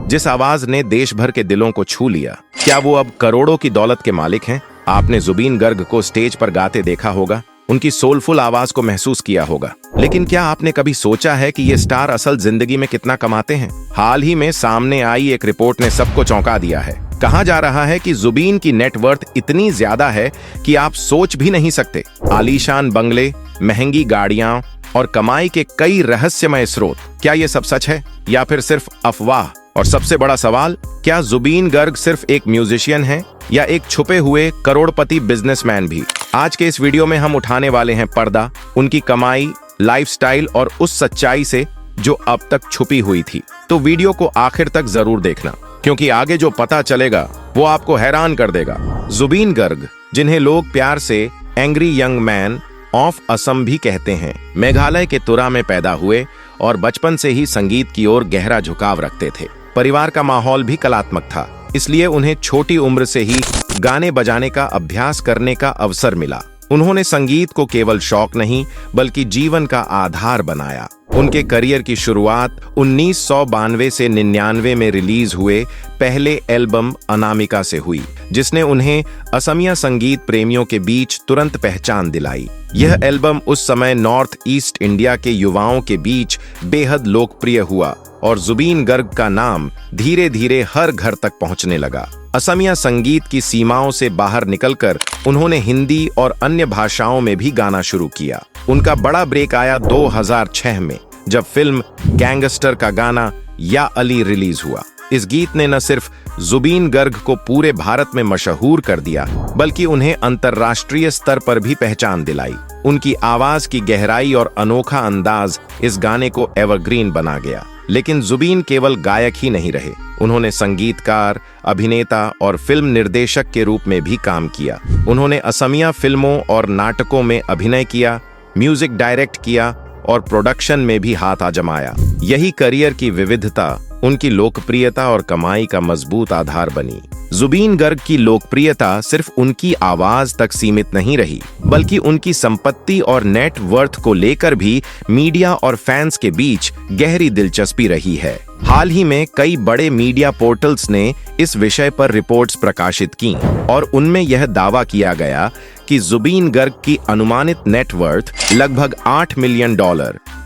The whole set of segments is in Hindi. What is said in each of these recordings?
जिस आवाज ने देश भर के दिलों को छू लिया। क्या वो अब करोड़ों की दौलत के मालिक हैं? आपने जुबीन गर्ग को स्टेज पर गाते देखा होगा, उनकी सोलफुल आवाज को महसूस किया होगा, लेकिन क्या आपने कभी सोचा है कि ये स्टार असल जिंदगी में कितना कमाते हैं? हाल ही में सामने आई एक रिपोर्ट ने सबको चौंका दिया है। कहा जा रहा है कि जुबीन की नेटवर्थ इतनी ज्यादा है कि आप सोच भी नहीं सकते। आलीशान बंगले, महंगी गाड़ियां और कमाई के कई रहस्यमय स्रोत। क्या ये सब सच है या फिर सिर्फ अफवाह? और सबसे बड़ा सवाल, क्या जुबीन गर्ग सिर्फ एक म्यूजिशियन है या एक छुपे हुए करोड़पति बिजनेसमैन भी? आज के इस वीडियो में हम उठाने वाले हैं पर्दा, उनकी कमाई, लाइफस्टाइल और उस सच्चाई से जो अब तक छुपी हुई थी। तो वीडियो को आखिर तक जरूर देखना, क्योंकि आगे जो पता चलेगा वो आपको हैरान कर देगा। जुबीन गर्ग, जिन्हें लोग प्यार से angry young man of Assam भी कहते हैं, मेघालय के तुरा में पैदा हुए और बचपन से ही संगीत की ओर गहरा झुकाव रखते थे। परिवार का माहौल भी कलात्मक था, इसलिए उन्हें छोटी उम्र से ही गाने बजाने का अभ्यास करने का अवसर मिला। उन्होंने संगीत को केवल शौक नहीं बल्कि जीवन का आधार बनाया। उनके करियर की शुरुआत 1992 से 99 में रिलीज हुए पहले एल्बम अनामिका से हुई, जिसने उन्हें असमिया संगीत प्रेमियों के बीच तुरंत पहचान दिलाई। यह एल्बम उस समय नॉर्थ ईस्ट इंडिया के युवाओं के बीच बेहद लोकप्रिय हुआ और जुबीन गर्ग का नाम धीरे धीरे हर घर तक पहुंचने लगा। असमिया संगीत की सीमाओं से बाहर निकलकर उन्होंने हिंदी और अन्य भाषाओं में भी गाना शुरू किया। उनका बड़ा ब्रेक आया 2006 में, जब फिल्म गैंगस्टर का गाना या अली रिलीज हुआ। इस गीत ने न सिर्फ जुबीन गर्ग को पूरे भारत में मशहूर कर दिया, बल्कि उन्हें अंतर्राष्ट्रीय स्तर पर भी पहचान दिलाई। उनकी आवाज की गहराई और अनोखा अंदाज इस गाने को एवरग्रीन बना गया। लेकिन जुबीन केवल गायक ही नहीं रहे, उन्होंने संगीतकार, अभिनेता और फिल्म निर्देशक के रूप में भी काम किया। उन्होंने असमिया फिल्मों और नाटकों में अभिनय किया, म्यूजिक डायरेक्ट किया और प्रोडक्शन में भी हाथ आजमाया। यही करियर की विविधता उनकी लोकप्रियता और कमाई का मजबूत आधार बनी। जुबीन गर्ग की लोकप्रियता सिर्फ उनकी आवाज तक सीमित नहीं रही, बल्कि उनकी संपत्ति और नेट वर्थ को लेकर भी मीडिया और फैंस के बीच गहरी दिलचस्पी रही है। हाल ही में कई बड़े मीडिया पोर्टल्स ने इस विषय पर रिपोर्ट्स प्रकाशित की और उनमें यह दावा किया गया कि जुबीन गर्ग की अनुमानित नेटवर्थ लगभग $8 मिलियन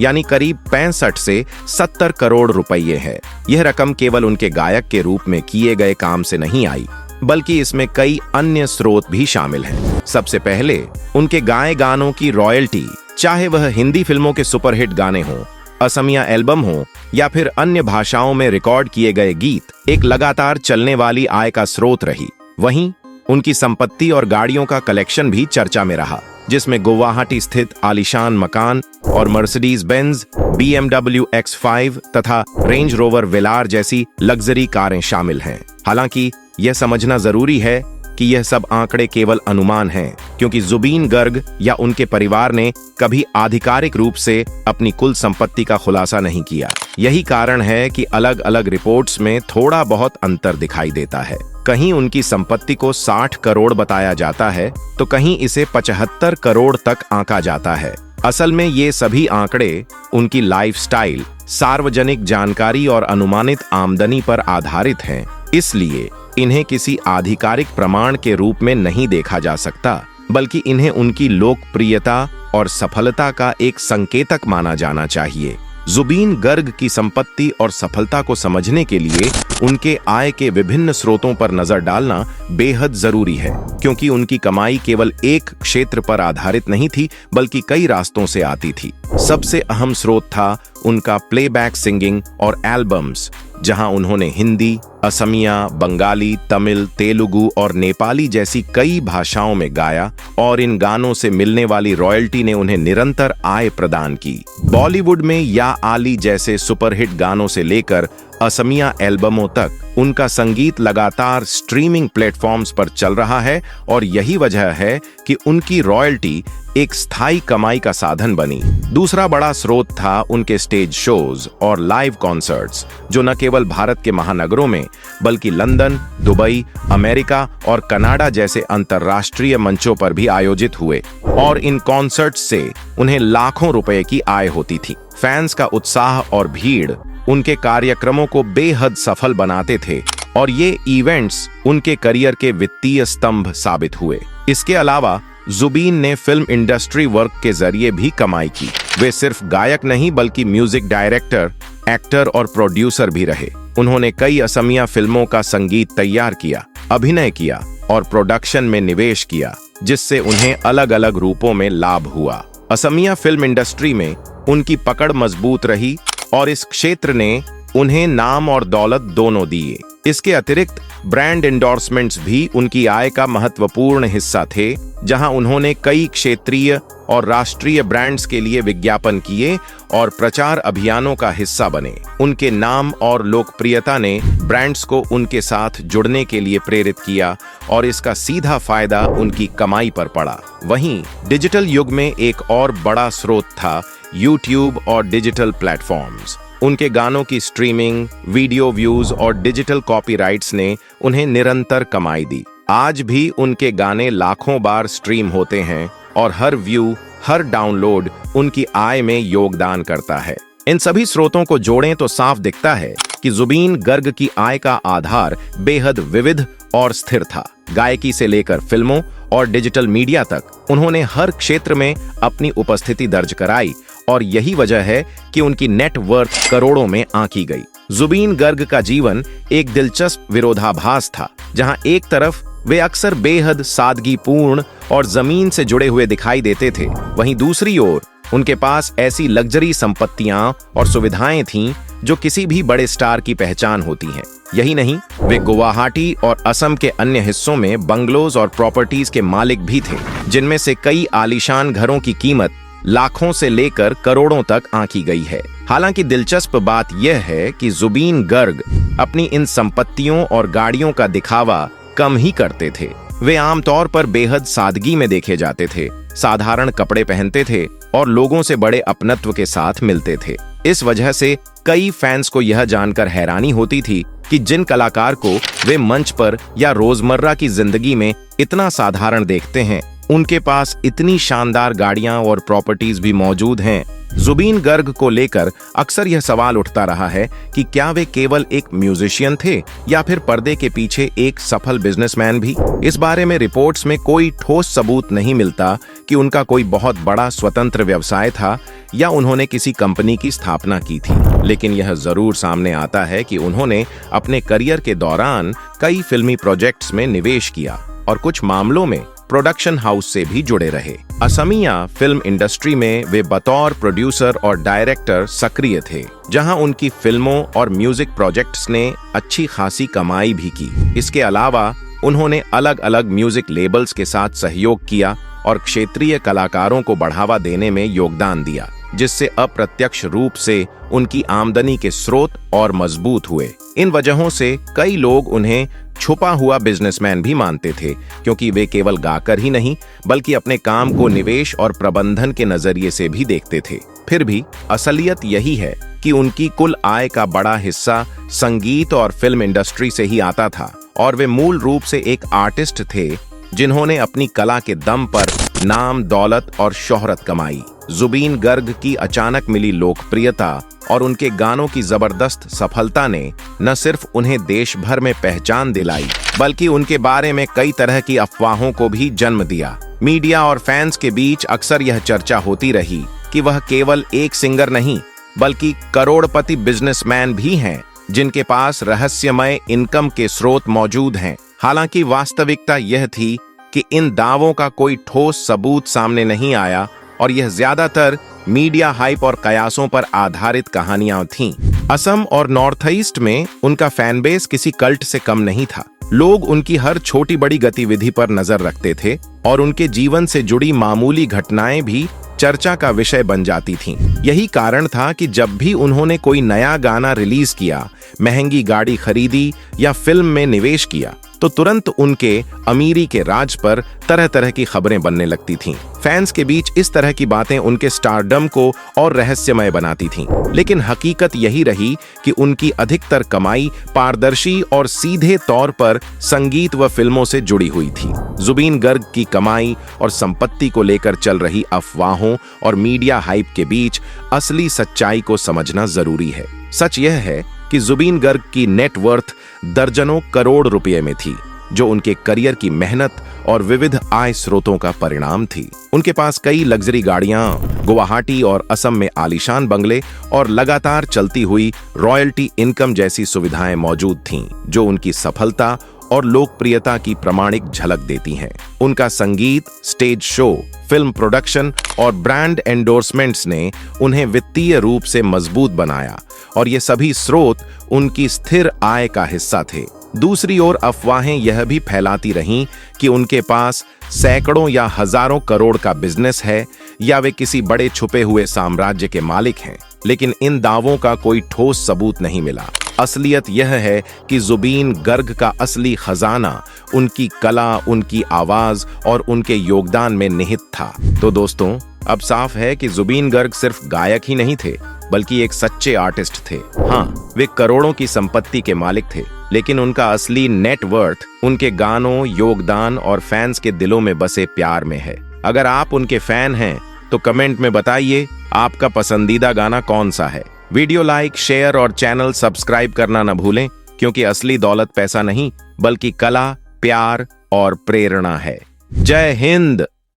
यानी करीब 65 से 70 करोड़ रुपये है। यह रकम केवल उनके गायक के रूप में किए गए काम से नहीं आई, बल्कि इसमें कई अन्य स्रोत भी शामिल हैं। सबसे पहले उनके गाए गानों की रॉयल्टी, चाहे वह हिंदी फिल्मों के सुपरहिट गाने हों, असमिया एल्बम हो या फिर अन्य भाषाओं में रिकॉर्ड किए गए गीत, एक लगातार चलने वाली आय का स्रोत रही। वहीं उनकी संपत्ति और गाड़ियों का कलेक्शन भी चर्चा में रहा, जिसमें गुवाहाटी स्थित आलीशान मकान और मर्सिडीज बेंज, BMW X5 तथा रेंज रोवर वेलार जैसी लग्जरी कारें शामिल हैं। हालांकि यह समझना जरूरी है कि यह सब आंकड़े केवल अनुमान हैं, क्योंकि जुबीन गर्ग या उनके परिवार ने कभी आधिकारिक रूप से अपनी कुल संपत्ति का खुलासा नहीं किया। यही कारण है कि अलग अलग रिपोर्ट्स में थोड़ा बहुत अंतर दिखाई देता है। कहीं उनकी संपत्ति को 60 करोड़ बताया जाता है तो कहीं इसे 75 करोड़ तक आंका जाता है। असल में ये सभी आंकड़े उनकी लाइफस्टाइल, सार्वजनिक जानकारी और अनुमानित आमदनी पर आधारित हैं, इसलिए इन्हें किसी आधिकारिक प्रमाण के रूप में नहीं देखा जा सकता, बल्कि इन्हें उनकी लोकप्रियता और सफलता का एक संकेतक माना जाना चाहिए। जुबीन गर्ग की संपत्ति और सफलता को समझने के लिए उनके आय के विभिन्न स्रोतों पर नजर डालना बेहद जरूरी है, क्योंकि उनकी कमाई केवल एक क्षेत्र पर आधारित नहीं थी, बल्कि कई रास्तों से आती थी। सबसे अहम स्रोत था उनका प्लेबैक सिंगिंग और एल्बम्स, जहां उन्होंने हिंदी, असमिया, बंगाली, तमिल, तेलुगु और नेपाली जैसी कई भाषाओं में गाया और इन गानों से मिलने वाली रॉयल्टी ने उन्हें निरंतर आय प्रदान की। बॉलीवुड में या आली जैसे सुपरहिट गानों से लेकर असमिया एल्बमों तक उनका संगीत लगातार स्ट्रीमिंग प्लेटफॉर्म्स पर चल रहा है और यही वजह है कि उनकी रॉयल्टी एक स्थायी कमाई का साधन बनी। दूसरा बड़ा स्रोत था उनके स्टेज शोज और लाइव कॉन्सर्ट्स, जो न केवल भारत के महानगरों में बल्कि लंदन, दुबई, अमेरिका और कनाडा जैसे अंतर्राष्ट्रीय मंचों पर भी आयोजित हुए और इन कॉन्सर्ट्स से उन्हें लाखों रुपए की आय होती थी। फैंस का उत्साह और भीड़ उनके कार्यक्रमों को बेहद सफल बनाते थे और ये इवेंट्स उनके करियर के वित्तीय स्तंभ साबित हुए। इसके अलावा जुबीन ने फिल्म इंडस्ट्री वर्क के जरिए भी कमाई की। वे सिर्फ गायक नहीं बल्कि म्यूजिक डायरेक्टर, एक्टर और प्रोड्यूसर भी रहे। उन्होंने कई असमिया फिल्मों का संगीत तैयार किया, अभिनय किया और प्रोडक्शन में निवेश किया, जिससे उन्हें अलग अलग रूपों में लाभ हुआ। असमिया फिल्म इंडस्ट्री में उनकी पकड़ मजबूत रही और इस क्षेत्र ने उन्हें नाम और दौलत दोनों दिए। इसके अतिरिक्त ब्रांड एंडोर्समेंट्स भी उनकी आय का महत्वपूर्ण हिस्सा थे, जहां उन्होंने कई क्षेत्रीय और राष्ट्रीय ब्रांड्स के लिए विज्ञापन किए और प्रचार अभियानों का हिस्सा बने। उनके नाम और लोकप्रियता ने ब्रांड्स को उनके साथ जुड़ने के लिए प्रेरित किया और इसका सीधा फायदा उनकी कमाई पर पड़ा। वहीं डिजिटल युग में एक और बड़ा स्रोत था यूट्यूब और डिजिटल प्लेटफॉर्म्स। उनके गानों की स्ट्रीमिंग, वीडियो व्यूज और डिजिटल कॉपीराइट्स ने उन्हें निरंतर कमाई दी। आज भी उनके गाने लाखों बार स्ट्रीम होते हैं और हर व्यू, हर डाउनलोड उनकी आय में योगदान करता है। इन सभी स्रोतों को जोड़ें तो साफ दिखता है कि जुबीन गर्ग की आय का आधार बेहद विविध और स्थिर था। गायकी से लेकर फिल्मों और डिजिटल मीडिया तक उन्होंने हर क्षेत्र में अपनी उपस्थिति दर्ज कराई और यही वजह है कि उनकी नेट वर्थ करोड़ों में आंकी गई। जुबीन गर्ग का जीवन एक दिलचस्प विरोधाभास था, जहां एक तरफ वे अक्सर बेहद सादगीपूर्ण और जमीन से जुड़े हुए दिखाई देते थे, वहीं दूसरी ओर उनके पास ऐसी लग्जरी संपत्तियां और सुविधाएं थीं जो किसी भी बड़े स्टार की पहचान होती हैं। यही नहीं, वे गुवाहाटी और असम के अन्य हिस्सों में बंगलोज और प्रॉपर्टीज के मालिक भी थे, जिनमें से कई आलीशान घरों की कीमत लाखों से लेकर करोड़ों तक आंकी गई है। हालांकि दिलचस्प बात यह है कि जुबीन गर्ग अपनी इन संपत्तियों और गाड़ियों का दिखावा कम ही करते थे। वे आमतौर पर बेहद सादगी में देखे जाते थे, साधारण कपड़े पहनते थे और लोगों से बड़े अपनत्व के साथ मिलते थे। इस वजह से कई फैंस को यह जानकर हैरानी होती थी कि जिन कलाकार को वे मंच पर या रोजमर्रा की जिंदगी में इतना साधारण देखते हैं, उनके पास इतनी शानदार गाड़ियां और प्रॉपर्टीज भी मौजूद हैं। जुबीन गर्ग को लेकर अक्सर यह सवाल उठता रहा है कि क्या वे केवल एक म्यूजिशियन थे या फिर पर्दे के पीछे एक सफल बिजनेसमैन भी। इस बारे में रिपोर्ट्स में कोई ठोस सबूत नहीं मिलता कि उनका कोई बहुत बड़ा स्वतंत्र व्यवसाय था या उन्होंने किसी कंपनी की स्थापना की थी। लेकिन यह जरूर सामने आता है कि उन्होंने अपने करियर के दौरान कई फिल्मी प्रोजेक्ट्स में निवेश किया और कुछ मामलों में प्रोडक्शन हाउस से भी जुड़े रहे। असमिया फिल्म इंडस्ट्री में वे बतौर प्रोड्यूसर और डायरेक्टर सक्रिय थे, जहां उनकी फिल्मों और म्यूजिक प्रोजेक्ट्स ने अच्छी खासी कमाई भी की। इसके अलावा उन्होंने अलग अलग म्यूजिक लेबल्स के साथ सहयोग किया और क्षेत्रीय कलाकारों को बढ़ावा देने में योगदान दिया, जिससे अप्रत्यक्ष रूप से उनकी आमदनी के स्रोत और मजबूत हुए। इन वजहों से कई लोग उन्हें छुपा हुआ बिजनेसमैन भी मानते थे, क्योंकि वे केवल गाकर ही नहीं बल्कि अपने काम को निवेश और प्रबंधन के नजरिए से भी देखते थे। फिर भी असलियत यही है कि उनकी कुल आय का बड़ा हिस्सा संगीत और फिल्म इंडस्ट्री से ही आता था और वे मूल रूप से एक आर्टिस्ट थे जिन्होंने अपनी कला के दम पर नाम, दौलत और शोहरत कमाई। जुबीन गर्ग की अचानक मिली लोकप्रियता और उनके गानों की जबरदस्त सफलता ने न सिर्फ उन्हें देश भर में पहचान दिलाई, बल्कि उनके बारे में कई तरह की अफवाहों को भी जन्म दिया। मीडिया और फैंस के बीच अक्सर यह चर्चा होती रही कि वह केवल एक सिंगर नहीं बल्कि करोड़पति बिजनेसमैन भी हैं, जिनके पास रहस्यमय इनकम के स्रोत मौजूद हैं। हालांकि वास्तविकता यह थी कि इन दावों का कोई ठोस सबूत सामने नहीं आया और यह ज्यादातर मीडिया हाइप और कयासों पर आधारित कहानियां थीं। असम और नॉर्थ ईस्ट में उनका फैन बेस किसी कल्ट से कम नहीं था। लोग उनकी हर छोटी बड़ी गतिविधि पर नजर रखते थे और उनके जीवन से जुड़ी मामूली घटनाएं भी चर्चा का विषय बन जाती थीं। यही कारण था कि जब भी उन्होंने कोई नया गाना रिलीज किया, महंगी गाड़ी खरीदी या फिल्म में निवेश किया, तो तुरंत उनके अमीरी के राज पर तरह तरह की खबरें बनने लगती थीं। फैंस के बीच इस तरह की बातें उनके स्टारडम को और रहस्यमय बनाती थीं। लेकिन हकीकत यही रही कि उनकी अधिकतर कमाई पारदर्शी और सीधे तौर पर संगीत व फिल्मों से जुड़ी हुई थी। जुबीन गर्ग की कमाई और संपत्ति को लेकर चल रही अफवाहों और मीडिया हाइप के बीच असली सच्चाई को समझना जरूरी है। सच यह है कि जुबीन गर्ग की नेटवर्थ दर्जनों करोड़ रुपए में थी, जो उनके करियर की मेहनत और विविध आय स्रोतों का परिणाम थी। उनके पास कई लग्जरी गाड़ियां, गुवाहाटी और असम में आलीशान बंगले और लगातार चलती हुई रॉयल्टी इनकम जैसी सुविधाएं मौजूद थीं, जो उनकी सफलता और लोकप्रियता की प्रामाणिक झलक देती हैं। उनका संगीत, स्टेज शो, फिल्म प्रोडक्शन और ब्रांड एंडोर्समेंट्स ने उन्हें वित्तीय रूप से मजबूत बनाया, और ये सभी स्रोत उनकी स्थिर आय का हिस्सा थे। दूसरी ओर अफवाहें यह भी फैलाती रहीं कि उनके पास सैकड़ों या हजारों करोड़ का बिजनेस है या वे किसी बड़े छुपे हुए साम्राज्य के मालिक हैं, लेकिन इन दावों का कोई ठोस सबूत नहीं मिला। असलियत यह है कि जुबीन गर्ग का असली खजाना उनकी कला, उनकी आवाज और उनके योगदान में निहित था। तो दोस्तों, अब साफ है कि जुबीन गर्ग सिर्फ गायक ही नहीं थे, बल्कि एक सच्चे आर्टिस्ट थे। हाँ, वे करोड़ों की संपत्ति के मालिक थे, लेकिन उनका असली नेटवर्थ उनके गानों, योगदान और फैंस के दिलों में बसे प्यार में है। अगर आप उनके फैन हैं तो कमेंट में बताइए आपका पसंदीदा गाना कौन सा है। वीडियो लाइक, शेयर और चैनल सब्सक्राइब करना न भूलें, क्योंकि असली दौलत पैसा नहीं, बल्कि कला, प्यार और प्रेरणा है। जय हिंद।